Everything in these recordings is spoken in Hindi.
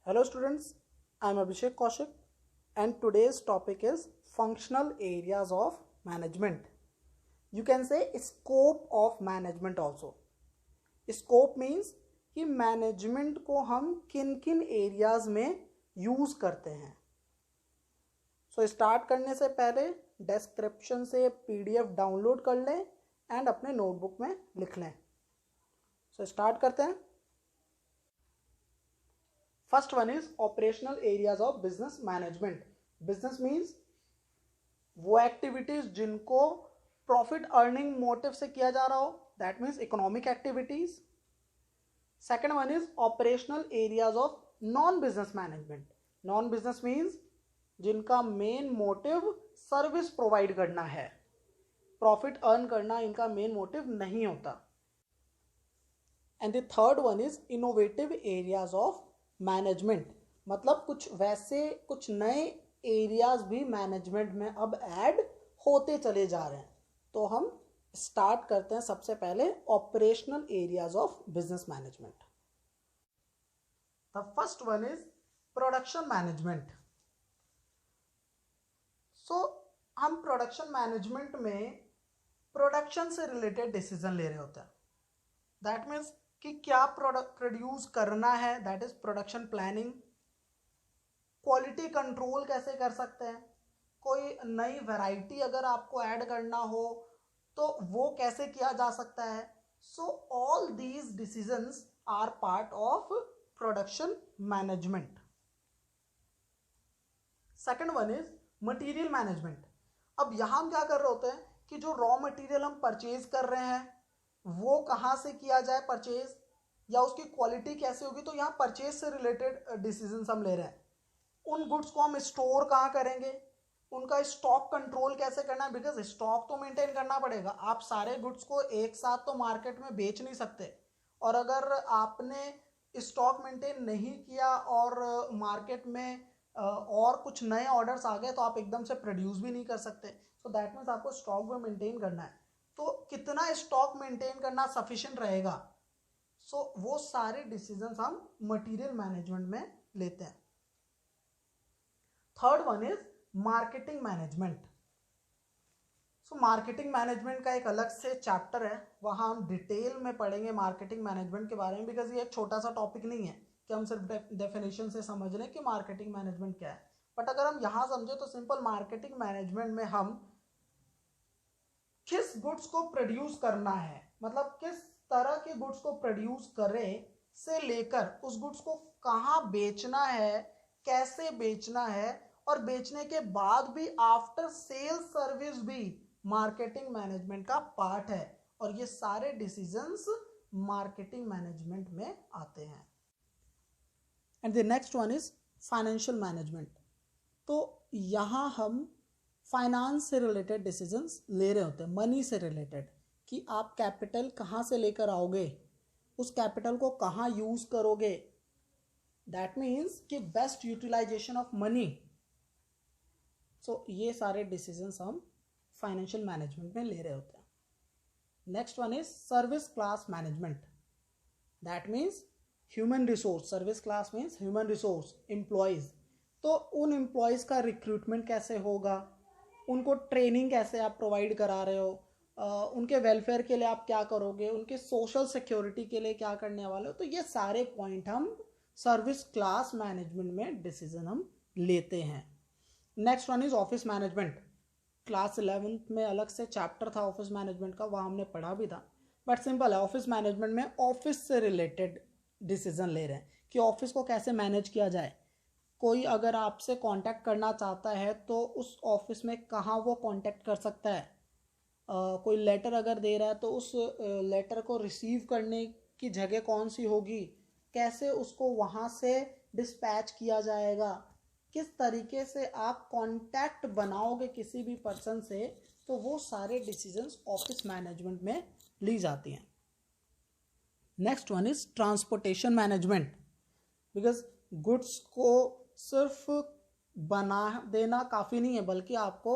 Hello students, I am Abhishek Kaushik and today's topic is functional areas of management. You can say scope of management also. Scope means कि मैनेजमेंट को हम किन किन एरियाज में यूज करते हैं. सो स्टार्ट करने से पहले डिस्क्रिप्शन से पीडीएफ डाउनलोड कर लें एंड अपने नोटबुक में लिख लें. सो स्टार्ट करते हैं. First one is operational areas of business management. Business means वो एक्टिविटीज जिनको प्रॉफिट अर्निंग मोटिव से किया जा रहा हो, that means economic activities. Second one is operational areas of non business management. Non business means जिनका मेन मोटिव सर्विस प्रोवाइड करना है, प्रॉफिट अर्न करना इनका मेन मोटिव नहीं होता. And the third one is innovative areas of management. मतलब कुछ नए एरियाज भी मैनेजमेंट में अब ऐड होते चले जा रहे हैं. तो हम स्टार्ट करते हैं सबसे पहले operational areas of business management. The first one is production management. So हम प्रोडक्शन मैनेजमेंट में प्रोडक्शन से रिलेटेड डिसीजन ले रहे होते हैं. दैट मीन्स कि क्या प्रोडक्ट प्रोड्यूस करना है, that is production planning. Quality control कैसे कर सकते हैं, कोई नई वैरायटी अगर आपको ऐड करना हो तो वो कैसे किया जा सकता है. So all these decisions are part of production management. Second one is material management. अब यहां हम क्या कर रहे होते हैं कि जो रॉ मटेरियल हम परचेज कर रहे हैं वो कहाँ से किया जाए परचेज, या उसकी क्वालिटी कैसे होगी. तो यहाँ परचेज से रिलेटेड डिसीजंस हम ले रहे हैं. उन गुड्स को हम स्टोर कहाँ करेंगे, उनका स्टॉक कंट्रोल कैसे करना है, बिकॉज स्टॉक तो मेंटेन करना पड़ेगा. आप सारे गुड्स को एक साथ तो मार्केट में बेच नहीं सकते, और अगर आपने स्टॉक मेंटेन नहीं किया और मार्केट में और कुछ नए ऑर्डर्स आ गए तो आप एकदम से प्रोड्यूस भी नहीं कर सकते. सो दैट मीन्स आपको स्टॉक भी मेंटेन करना है. तो कितना स्टॉक मेंटेन करना सफिशिएंट रहेगा. सो वो सारे डिसीजंस हम मटेरियल मैनेजमेंट में लेते हैं. Third one is marketing management. So marketing management का एक अलग से चैप्टर है, वहां हम डिटेल में पढ़ेंगे मार्केटिंग मैनेजमेंट के बारे में, बिकॉज ये एक छोटा सा टॉपिक नहीं है कि हम सिर्फ डेफिनेशन से समझ लें कि मार्केटिंग मैनेजमेंट क्या है. बट अगर हम यहां समझे तो सिंपल मार्केटिंग मैनेजमेंट में हम किस गुड्स को प्रोड्यूस करना है, मतलब किस तरह के गुड्स को प्रोड्यूस करें से लेकर उस गुड्स को कहाँ बेचना है, कैसे बेचना है, और बेचने के बाद भी आफ्टर सेल सर्विस भी मार्केटिंग मैनेजमेंट का पार्ट है. और ये सारे डिसीजंस मार्केटिंग मैनेजमेंट में आते हैं. And the next one is financial management. तो यहाँ हम फाइनेंस से रिलेटेड डिसीजंस ले रहे होते हैं, मनी से रिलेटेड, कि आप कैपिटल कहाँ से लेकर आओगे, उस कैपिटल को कहाँ यूज करोगे. दैट मीन्स कि बेस्ट यूटिलाइजेशन ऑफ मनी. सो ये सारे डिसीजंस हम फाइनेंशियल मैनेजमेंट में ले रहे होते हैं. Next one is service class management. That means human resource. Service class means human resource, employees. तो उन एम्प्लॉयज का रिक्रूटमेंट कैसे होगा, उनको ट्रेनिंग कैसे आप प्रोवाइड करा रहे हो, उनके वेलफेयर के लिए आप क्या करोगे, उनके सोशल सिक्योरिटी के लिए क्या करने वाले हो. तो ये सारे पॉइंट हम सर्विस क्लास मैनेजमेंट में डिसीजन हम लेते हैं. Next one is office management. Class 11th में अलग से चैप्टर था ऑफिस मैनेजमेंट का, वहाँ हमने पढ़ा भी था. बट सिंपल है, ऑफिस मैनेजमेंट में ऑफिस से रिलेटेड डिसीजन ले रहे हैं कि ऑफिस को कैसे मैनेज किया जाए. कोई अगर आपसे कांटेक्ट करना चाहता है तो उस ऑफिस में कहाँ वो कांटेक्ट कर सकता है. कोई लेटर अगर दे रहा है तो उस लेटर को रिसीव करने की जगह कौन सी होगी, कैसे उसको वहाँ से डिस्पैच किया जाएगा, किस तरीके से आप कांटेक्ट बनाओगे किसी भी पर्सन से. तो वो सारे डिसीजंस ऑफिस मैनेजमेंट में ली जाती हैं. Next one is transportation management. Because goods को सिर्फ बना देना काफ़ी नहीं है, बल्कि आपको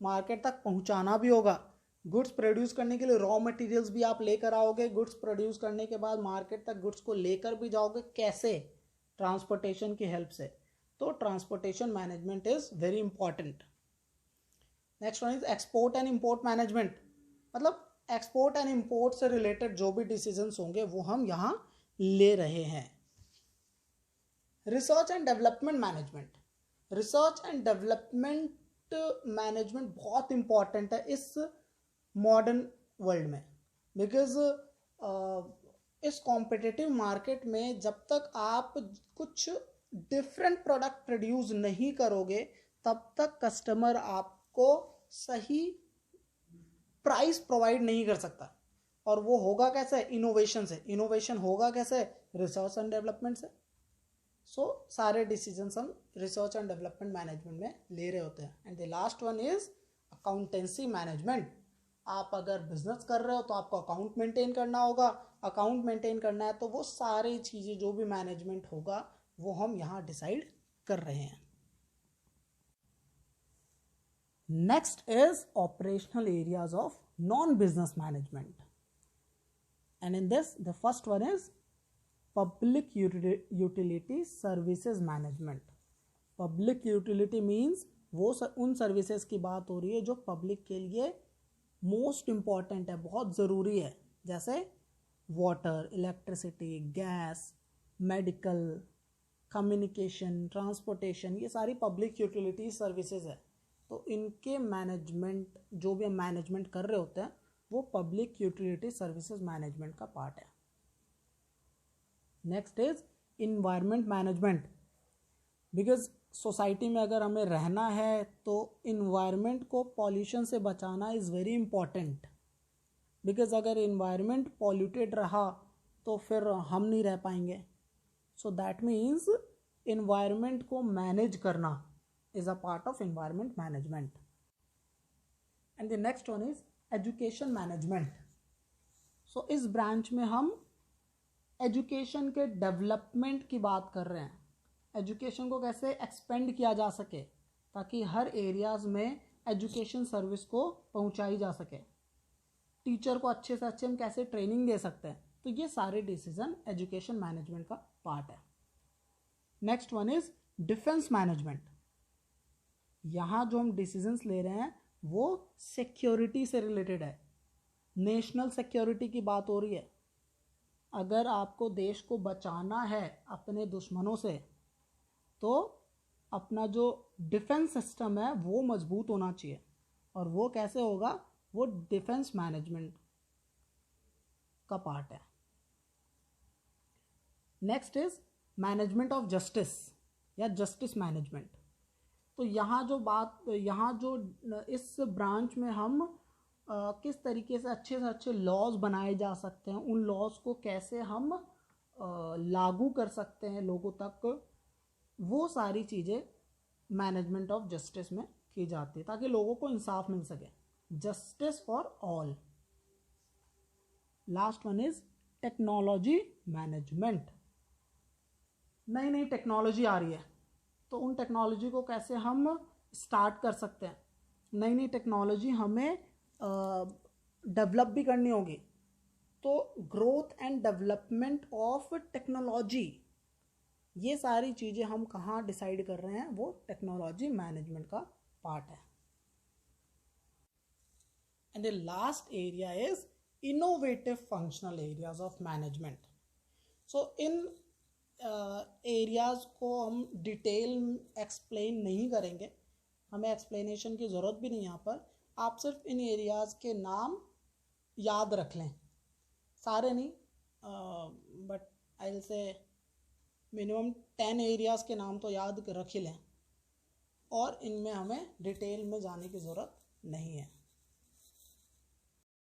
मार्केट तक पहुंचाना भी होगा. गुड्स प्रोड्यूस करने के लिए रॉ मटेरियल्स भी आप लेकर आओगे, गुड्स प्रोड्यूस करने के बाद मार्केट तक गुड्स को लेकर भी जाओगे. कैसे? ट्रांसपोर्टेशन की हेल्प से। तो transportation management is very important. Next one is export and import management, मतलब एक्सपोर्ट एंड इंपोर्ट से रिलेटेड जो भी डिसीजंस होंगे वो हम यहाँ ले रहे हैं। Research and development management, research and development management बहुत इंपॉर्टेंट है इस मॉडर्न वर्ल्ड में, बिकॉज इस कॉम्पिटिटिव मार्केट में जब तक आप कुछ डिफरेंट प्रोडक्ट प्रोड्यूस नहीं करोगे तब तक कस्टमर आपको सही प्राइस प्रोवाइड नहीं कर सकता। और वो होगा कैसे? इनोवेशन से। इनोवेशन होगा कैसे? रिसर्च एंड डेवलपमेंट से। सो सारे डिसीजंस हम रिसर्च एंड डेवलपमेंट मैनेजमेंट में ले रहे होते हैं। And the last one is accountancy management. आप अगर बिजनेस कर रहे हो तो आपको अकाउंट मेंटेन करना होगा। अकाउंट मेंटेन करना है तो वो सारी चीज़ें जो भी मैनेजमेंट होगा वो हम यहाँ डिसाइड कर रहे हैं। Next is operational areas of non business management, and in this the first one is public utility services management. Public utility means वो उन सर्विसेज की बात हो रही है जो पब्लिक के लिए मोस्ट इम्पॉर्टेंट है, बहुत ज़रूरी है, जैसे water, electricity, gas, medical, communication, transportation, ये सारी पब्लिक यूटिलिटी सर्विसेज है। तो इनके मैनेजमेंट जो भी हम मैनेजमेंट कर रहे होते हैं वो पब्लिक यूटिलिटी सर्विसेज मैनेजमेंट का पार्ट है। Next is environment management, because society में अगर हमें रहना है तो इन्वायरमेंट को पॉल्यूशन से बचाना इज़ वेरी इंपॉर्टेंट, बिकॉज अगर इन्वायरमेंट पॉल्यूटेड रहा तो फिर हम नहीं रह पाएंगे। सो दैट मीन्स इन्वायरमेंट को मैनेज करना is a part of environment management. And the next one is education management. So इस ब्रांच में हम एजुकेशन के डेवलपमेंट की बात कर रहे हैं। एजुकेशन को कैसे एक्सपेंड किया जा सके ताकि हर एरियाज़ में एजुकेशन सर्विस को पहुंचाई जा सके। टीचर को अच्छे से अच्छे हम कैसे ट्रेनिंग दे सकते हैं, तो ये सारे डिसीजन एजुकेशन मैनेजमेंट का पार्ट है। Next one is defence management. यहाँ जो हम डिसीजंस ले रहे हैं वो सिक्योरिटी से रिलेटेड है, नेशनल सिक्योरिटी की बात हो रही है। अगर आपको देश को बचाना है अपने दुश्मनों से तो अपना जो डिफेंस सिस्टम है वो मजबूत होना चाहिए, और वो कैसे होगा? वो डिफेंस मैनेजमेंट का पार्ट है। Next is management of justice या जस्टिस मैनेजमेंट। तो यहाँ जो इस ब्रांच में हम किस तरीके से अच्छे लॉज बनाए जा सकते हैं, उन लॉज को कैसे हम लागू कर सकते हैं लोगों तक, वो सारी चीज़ें मैनेजमेंट ऑफ जस्टिस में की जाती है ताकि लोगों को इंसाफ मिल सके। Justice for all. Last one is technology management. नई नई टेक्नोलॉजी आ रही है तो उन टेक्नोलॉजी को कैसे हम स्टार्ट कर सकते हैं। नई नई टेक्नोलॉजी हमें डेवलप भी करनी होगी, तो growth and development of technology, ये सारी चीज़ें हम कहाँ डिसाइड कर रहे हैं, वो टेक्नोलॉजी मैनेजमेंट का पार्ट है। And the last area is innovative functional areas of management. So in areas को हम डिटेल एक्सप्लेन नहीं करेंगे, हमें एक्सप्लेनेशन की ज़रूरत भी नहीं यहाँ पर। आप सिर्फ इन एरियाज़ के नाम याद रख लें, सारे नहीं, but I will say minimum 10 areas के नाम तो याद रख ही लें, और इनमें हमें डिटेल में जाने की ज़रूरत नहीं है।